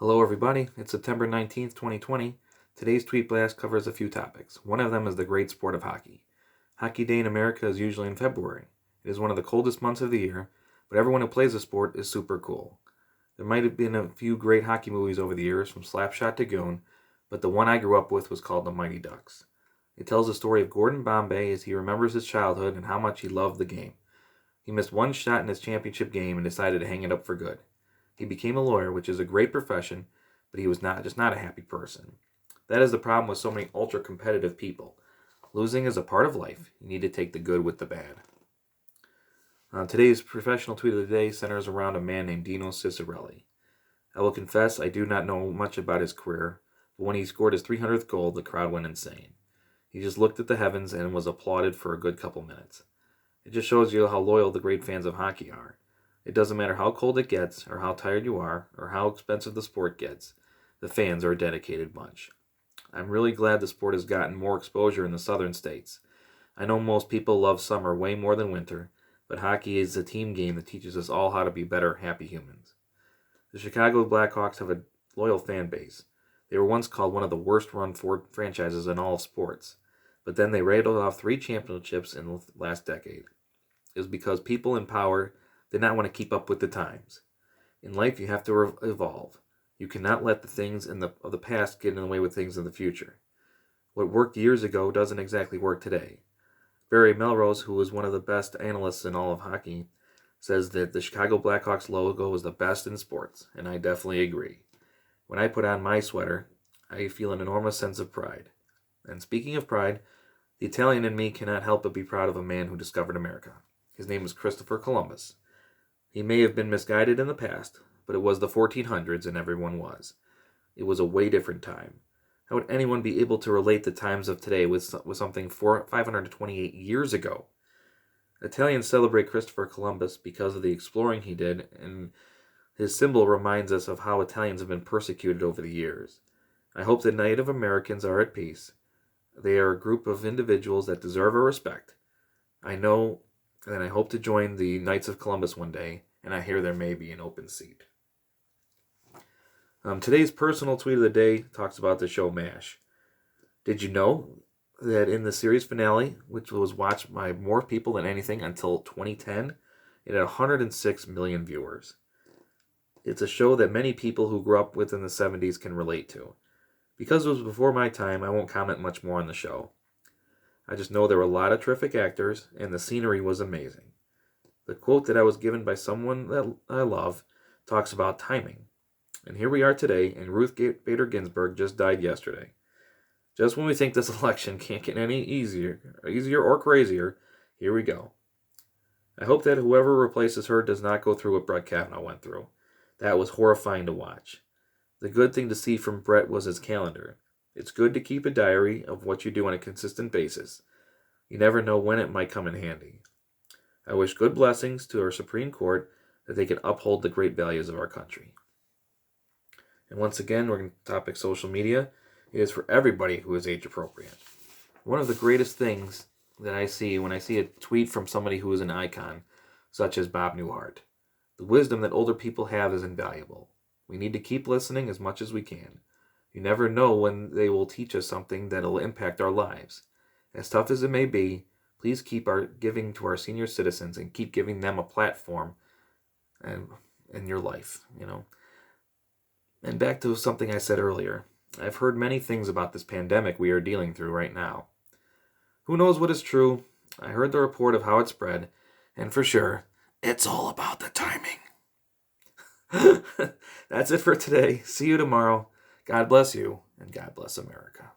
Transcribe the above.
Hello everybody, it's September 19th, 2020. Today's Tweet Blast covers a few topics. One of them is the great sport of hockey. Hockey Day in America is usually in February. It is one of the coldest months of the year, but everyone who plays the sport is super cool. There might have been a few great hockey movies over the years, from Slapshot to Goon, but the one I grew up with was called The Mighty Ducks. It tells the story of Gordon Bombay as he remembers his childhood and how much he loved the game. He missed one shot in his championship game and decided to hang it up for good. He became a lawyer, which is a great profession, but he was not a happy person. That is the problem with so many ultra-competitive people. Losing is a part of life. You need to take the good with the bad. Today's professional tweet of the day centers around a man named Dino. I will confess I do not know much about his career, but when he scored his 300th goal, the crowd went insane. He just looked at the heavens and was applauded for a good couple minutes. It just shows you how loyal the great fans of hockey are. It doesn't matter how cold it gets, or how tired you are, or how expensive the sport gets. The fans are a dedicated bunch. I'm really glad the sport has gotten more exposure in the southern states. I know most people love summer way more than winter, but hockey is a team game that teaches us all how to be better, happy humans. The Chicago Blackhawks have a loyal fan base. They were once called one of the worst-run franchises in all of sports, but then they rattled off 3 championships in the last decade. It was because people in power did not want to keep up with the times. In life, you have to evolve. You cannot let the things of the past get in the way with things in the future. What worked years ago doesn't exactly work today. Barry Melrose, who is one of the best analysts in all of hockey, says that the Chicago Blackhawks logo is the best in sports, and I definitely agree. When I put on my sweater, I feel an enormous sense of pride. And speaking of pride, the Italian in me cannot help but be proud of a man who discovered America. His name was Christopher Columbus. He may have been misguided in the past, but it was the 1400s and everyone was. It was a way different time. How would anyone be able to relate the times of today with something 528 years ago? Italians celebrate Christopher Columbus because of the exploring he did, and his symbol reminds us of how Italians have been persecuted over the years. I hope that Native Americans are at peace. They are a group of individuals that deserve our respect. I know and I hope to join the Knights of Columbus one day, and I hear there may be an open seat. Today's personal tweet of the day talks about the show MASH. Did you know that in the series finale, which was watched by more people than anything until 2010, it had 106 million viewers? It's a show that many people who grew up with in the 70s can relate to. Because it was before my time, I won't comment much more on the show. I just know there were a lot of terrific actors, and the scenery was amazing. The quote that I was given by someone that I love talks about timing. And here we are today, and Ruth Bader Ginsburg just died yesterday. Just when we think this election can't get any easier or crazier, here we go. I hope that whoever replaces her does not go through what Brett Kavanaugh went through. That was horrifying to watch. The good thing to see from Brett was his calendar. It's good to keep a diary of what you do on a consistent basis. You never know when it might come in handy. I wish good blessings to our Supreme Court that they can uphold the great values of our country. And once again, we're going to topic social media. It is for everybody who is age appropriate. One of the greatest things that I see when I see a tweet from somebody who is an icon, such as Bob Newhart. The wisdom that older people have is invaluable. We need to keep listening as much as we can. You never know when they will teach us something that will impact our lives. As tough as it may be, please keep our giving to our senior citizens and keep giving them a platform in your life, And back to something I said earlier. I've heard many things about this pandemic we are dealing through right now. Who knows what is true? I heard the report of how it spread, and for sure, it's all about the timing. That's it for today. See you tomorrow. God bless you, and God bless America.